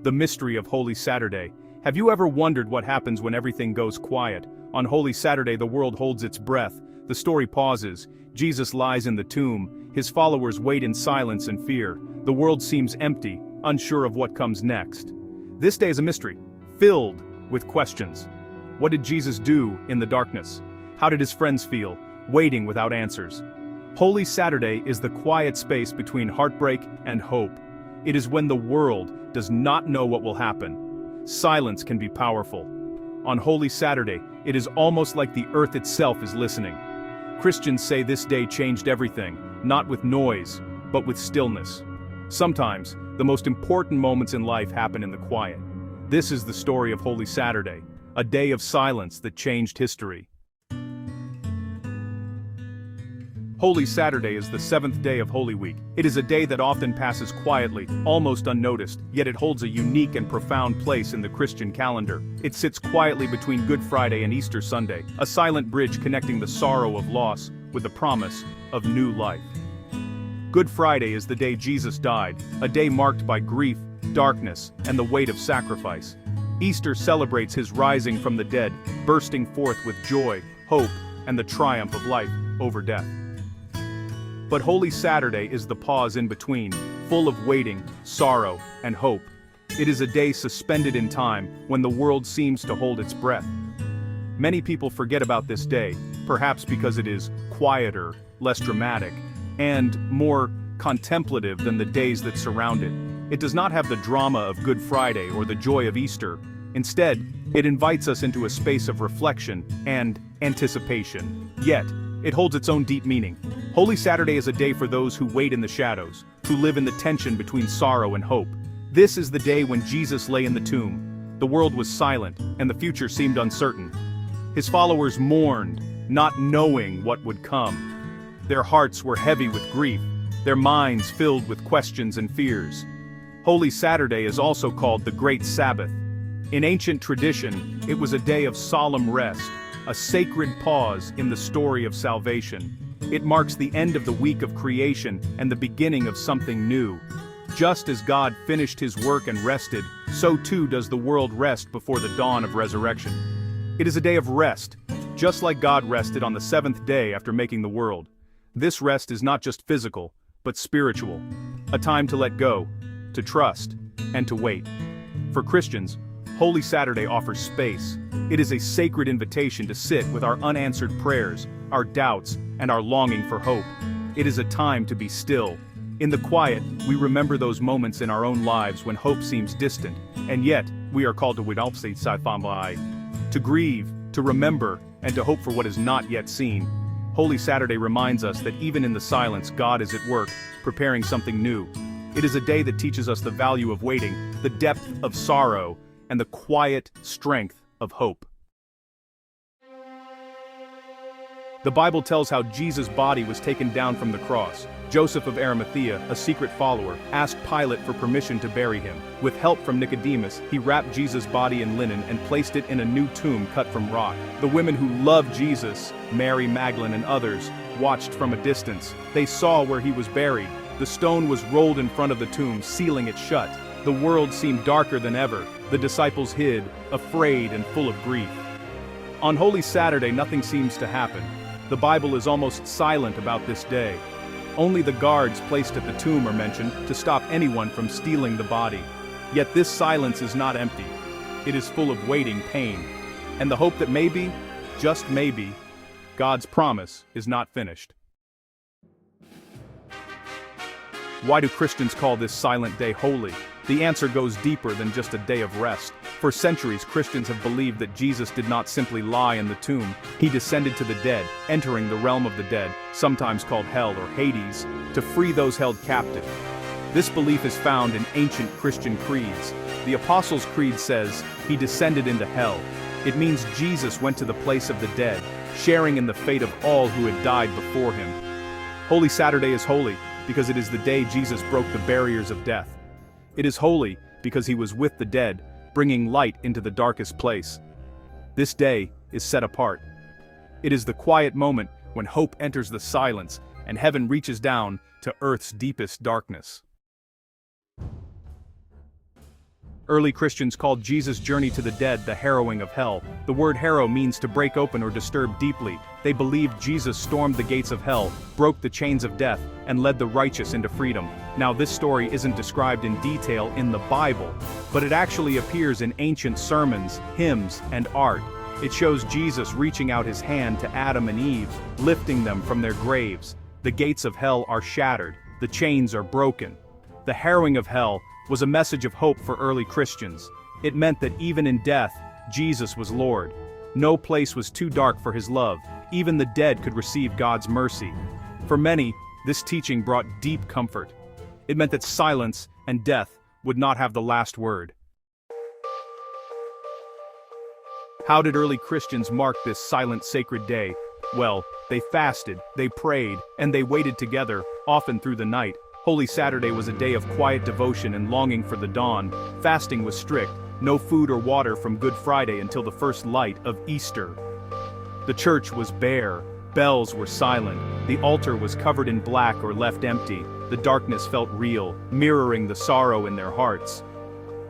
The mystery of Holy Saturday. Have you ever wondered what happens when everything goes quiet? On Holy Saturday the world holds its breath, the story pauses, Jesus lies in the tomb, his followers wait in silence and fear, the world seems empty, unsure of what comes next. This day is a mystery, filled with questions. What did Jesus do in the darkness? How did his friends feel, waiting without answers? Holy Saturday is the quiet space between heartbreak and hope. It is when the world does not know what will happen. Silence can be powerful. On Holy Saturday, it is almost like the earth itself is listening. Christians say this day changed everything, not with noise, but with stillness. Sometimes, the most important moments in life happen in the quiet. This is the story of Holy Saturday, a day of silence that changed history. Holy Saturday is the seventh day of Holy Week. It is a day that often passes quietly, almost unnoticed, yet it holds a unique and profound place in the Christian calendar. It sits quietly between Good Friday and Easter Sunday, a silent bridge connecting the sorrow of loss with the promise of new life. Good Friday is the day Jesus died, a day marked by grief, darkness, and the weight of sacrifice. Easter celebrates his rising from the dead, bursting forth with joy, hope, and the triumph of life over death. But Holy Saturday is the pause in between, full of waiting, sorrow, and hope. It is a day suspended in time, when the world seems to hold its breath. Many people forget about this day, perhaps because it is quieter, less dramatic, and more contemplative than the days that surround it. It does not have the drama of Good Friday or the joy of Easter. Instead, it invites us into a space of reflection and anticipation. Yet, it holds its own deep meaning. Holy Saturday is a day for those who wait in the shadows, who live in the tension between sorrow and hope. This is the day when Jesus lay in the tomb. The world was silent, and the future seemed uncertain. His followers mourned, not knowing what would come. Their hearts were heavy with grief, their minds filled with questions and fears. Holy Saturday is also called the Great Sabbath. In ancient tradition, it was a day of solemn rest, a sacred pause in the story of salvation. It marks the end of the week of creation and the beginning of something new. Just as God finished his work and rested, so too does the world rest before the dawn of resurrection. It is a day of rest, just like God rested on the seventh day after making the world. This rest is not just physical, but spiritual. A time to let go, to trust, and to wait. For Christians, Holy Saturday offers space. It is a sacred invitation to sit with our unanswered prayers, our doubts, and our longing for hope. It is a time to be still. In the quiet, we remember those moments in our own lives when hope seems distant, and yet, we are called to grieve, to remember, and to hope for what is not yet seen. Holy Saturday reminds us that even in the silence, God is at work, preparing something new. It is a day that teaches us the value of waiting, the depth of sorrow, and the quiet strength of hope. The Bible tells how Jesus' body was taken down from the cross. Joseph of Arimathea, a secret follower, asked Pilate for permission to bury him. With help from Nicodemus, he wrapped Jesus' body in linen and placed it in a new tomb cut from rock. The women who loved Jesus, Mary Magdalene and others, watched from a distance. They saw where he was buried. The stone was rolled in front of the tomb, sealing it shut. The world seemed darker than ever. The disciples hid, afraid and full of grief. On Holy Saturday, nothing seems to happen. The Bible is almost silent about this day. Only the guards placed at the tomb are mentioned to stop anyone from stealing the body. Yet this silence is not empty. It is full of waiting pain, and the hope that maybe, just maybe, God's promise is not finished. Why do Christians call this silent day holy? The answer goes deeper than just a day of rest. For centuries, Christians have believed that Jesus did not simply lie in the tomb. He descended to the dead, entering the realm of the dead, sometimes called hell or Hades, to free those held captive. This belief is found in ancient Christian creeds. The Apostles' Creed says, "He descended into hell." It means Jesus went to the place of the dead, sharing in the fate of all who had died before him. Holy Saturday is holy because it is the day Jesus broke the barriers of death. It is holy because he was with the dead, bringing light into the darkest place. This day is set apart. It is the quiet moment when hope enters the silence and heaven reaches down to earth's deepest darkness. Early Christians called Jesus' journey to the dead the harrowing of hell. The word harrow means to break open or disturb deeply. They believed Jesus stormed the gates of hell, broke the chains of death, and led the righteous into freedom. Now this story isn't described in detail in the Bible, but it actually appears in ancient sermons, hymns, and art. It shows Jesus reaching out his hand to Adam and Eve, lifting them from their graves. The gates of hell are shattered, the chains are broken. The harrowing of hell was a message of hope for early Christians. It meant that even in death, Jesus was Lord. No place was too dark for his love. Even the dead could receive God's mercy. For many, this teaching brought deep comfort. It meant that silence and death would not have the last word. How did early Christians mark this silent sacred day? Well, they fasted, they prayed, and they waited together, often through the night. Holy Saturday was a day of quiet devotion and longing for the dawn. Fasting was strict, no food or water from Good Friday until the first light of Easter. The church was bare, bells were silent, the altar was covered in black or left empty. The darkness felt real, mirroring the sorrow in their hearts.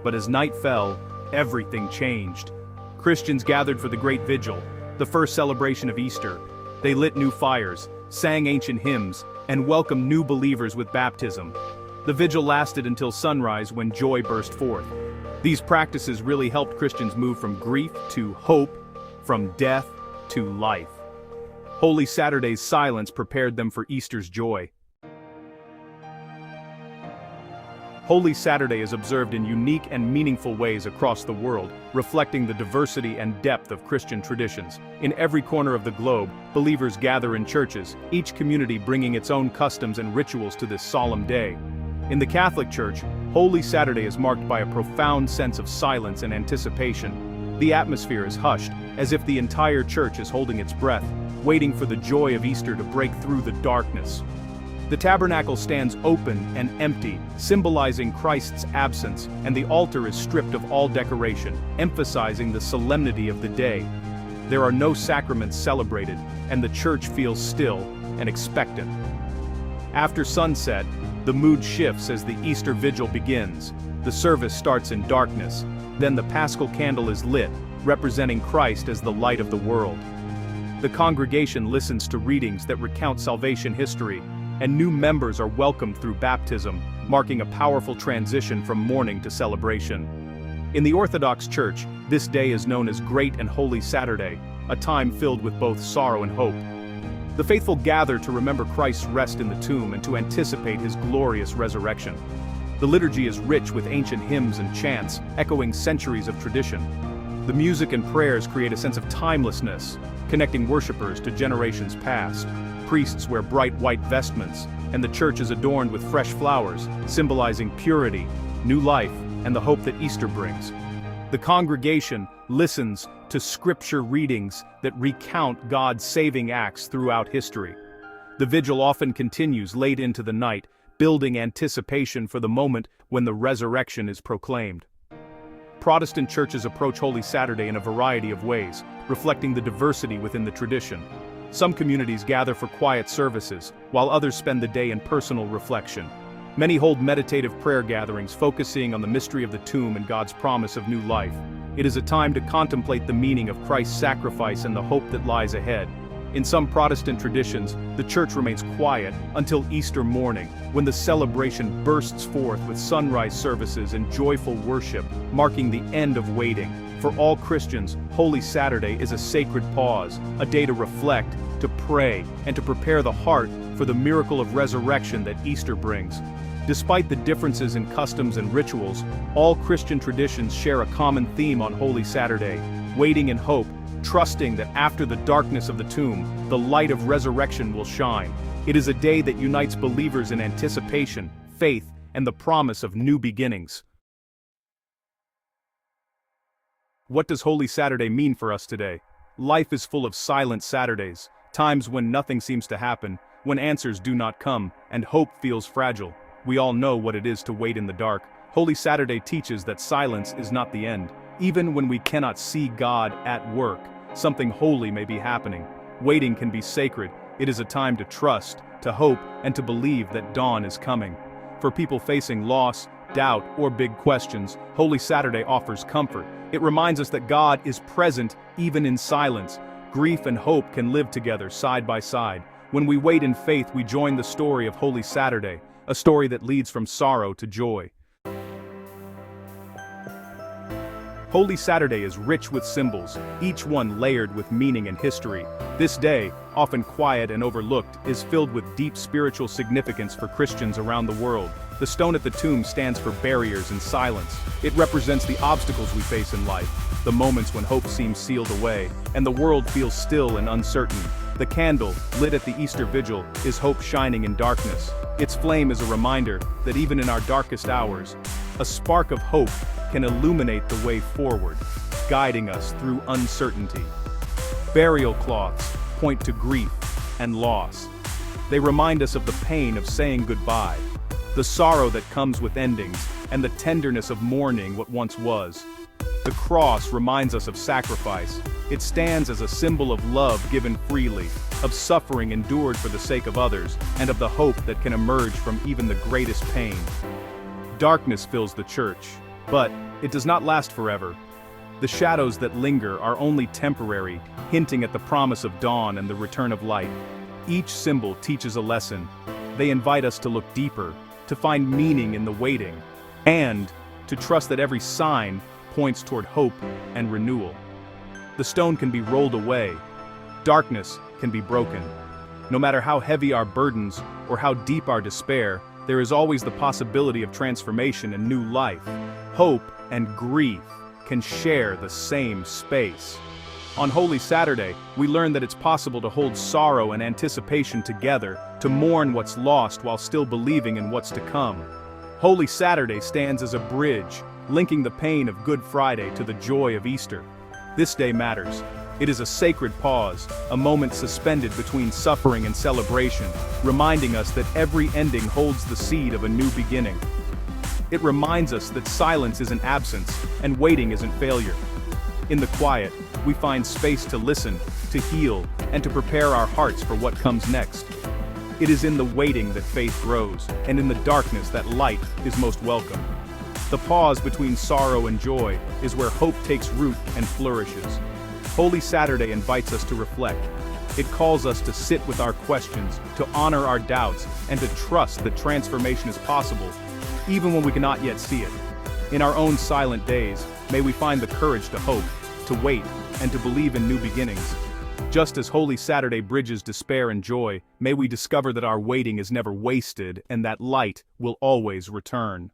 But as night fell, everything changed. Christians gathered for the Great Vigil, the first celebration of Easter. They lit new fires, sang ancient hymns, and welcomed new believers with baptism. The vigil lasted until sunrise when joy burst forth. These practices really helped Christians move from grief to hope, from death to life. Holy Saturday's silence prepared them for Easter's joy. Holy Saturday is observed in unique and meaningful ways across the world, reflecting the diversity and depth of Christian traditions. In every corner of the globe, believers gather in churches, each community bringing its own customs and rituals to this solemn day. In the Catholic Church, Holy Saturday is marked by a profound sense of silence and anticipation. The atmosphere is hushed, as if the entire church is holding its breath, waiting for the joy of Easter to break through the darkness. The tabernacle stands open and empty, symbolizing Christ's absence, and the altar is stripped of all decoration, emphasizing the solemnity of the day. There are no sacraments celebrated, and the church feels still and expectant. After sunset, the mood shifts as the Easter Vigil begins. The service starts in darkness. Then the Paschal candle is lit, representing Christ as the light of the world. The congregation listens to readings that recount salvation history, and new members are welcomed through baptism, marking a powerful transition from mourning to celebration. In the Orthodox Church, this day is known as Great and Holy Saturday, a time filled with both sorrow and hope. The faithful gather to remember Christ's rest in the tomb and to anticipate his glorious resurrection. The liturgy is rich with ancient hymns and chants, echoing centuries of tradition. The music and prayers create a sense of timelessness, connecting worshipers to generations past. Priests wear bright white vestments, and the church is adorned with fresh flowers, symbolizing purity, new life, and the hope that Easter brings. The congregation listens to scripture readings that recount God's saving acts throughout history. The vigil often continues late into the night, building anticipation for the moment when the resurrection is proclaimed. Protestant churches approach Holy Saturday in a variety of ways, reflecting the diversity within the tradition. Some communities gather for quiet services, while others spend the day in personal reflection. Many hold meditative prayer gatherings focusing on the mystery of the tomb and God's promise of new life. It is a time to contemplate the meaning of Christ's sacrifice and the hope that lies ahead. In some Protestant traditions, the church remains quiet until Easter morning, when the celebration bursts forth with sunrise services and joyful worship, marking the end of waiting. For all Christians, Holy Saturday is a sacred pause, a day to reflect, to pray, and to prepare the heart for the miracle of resurrection that Easter brings. Despite the differences in customs and rituals, all Christian traditions share a common theme on Holy Saturday: waiting in hope, trusting that after the darkness of the tomb, the light of resurrection will shine. It is a day that unites believers in anticipation, faith, and the promise of new beginnings. What does Holy Saturday mean for us today? Life is full of silent Saturdays, times when nothing seems to happen, when answers do not come, and hope feels fragile. We all know what it is to wait in the dark. Holy Saturday teaches that silence is not the end. Even when we cannot see God at work, something holy may be happening. Waiting can be sacred. It is a time to trust, to hope, and to believe that dawn is coming. For people facing loss, doubt, or big questions, Holy Saturday offers comfort. It reminds us that God is present even in silence. Grief and hope can live together side by side. When we wait in faith, we join the story of Holy Saturday, a story that leads from sorrow to joy. Holy Saturday is rich with symbols, each one layered with meaning and history. This day, often quiet and overlooked, is filled with deep spiritual significance for Christians around the world. The stone at the tomb stands for barriers and silence. It represents the obstacles we face in life, the moments when hope seems sealed away, and the world feels still and uncertain. The candle, lit at the Easter Vigil, is hope shining in darkness. Its flame is a reminder that even in our darkest hours, a spark of hope can illuminate the way forward, guiding us through uncertainty. Burial cloths point to grief and loss. They remind us of the pain of saying goodbye, the sorrow that comes with endings, and the tenderness of mourning what once was. The cross reminds us of sacrifice. It stands as a symbol of love given freely, of suffering endured for the sake of others, and of the hope that can emerge from even the greatest pain. Darkness fills the church, but it does not last forever. The shadows that linger are only temporary, hinting at the promise of dawn and the return of light. Each symbol teaches a lesson. They invite us to look deeper, to find meaning in the waiting, and to trust that every sign points toward hope and renewal. The stone can be rolled away. Darkness can be broken. No matter how heavy our burdens or how deep our despair, there is always the possibility of transformation and new life. Hope and grief can share the same space. On Holy Saturday, we learn that it's possible to hold sorrow and anticipation together, to mourn what's lost while still believing in what's to come. Holy Saturday stands as a bridge, linking the pain of Good Friday to the joy of Easter. This day matters. It is a sacred pause, a moment suspended between suffering and celebration, reminding us that every ending holds the seed of a new beginning. It reminds us that silence isn't absence, and waiting isn't failure. In the quiet, we find space to listen, to heal, and to prepare our hearts for what comes next. It is in the waiting that faith grows, and in the darkness that light is most welcome. The pause between sorrow and joy is where hope takes root and flourishes. Holy Saturday invites us to reflect. It calls us to sit with our questions, to honor our doubts, and to trust that transformation is possible, even when we cannot yet see it. In our own silent days, may we find the courage to hope, to wait, and to believe in new beginnings. Just as Holy Saturday bridges despair and joy, may we discover that our waiting is never wasted and that light will always return.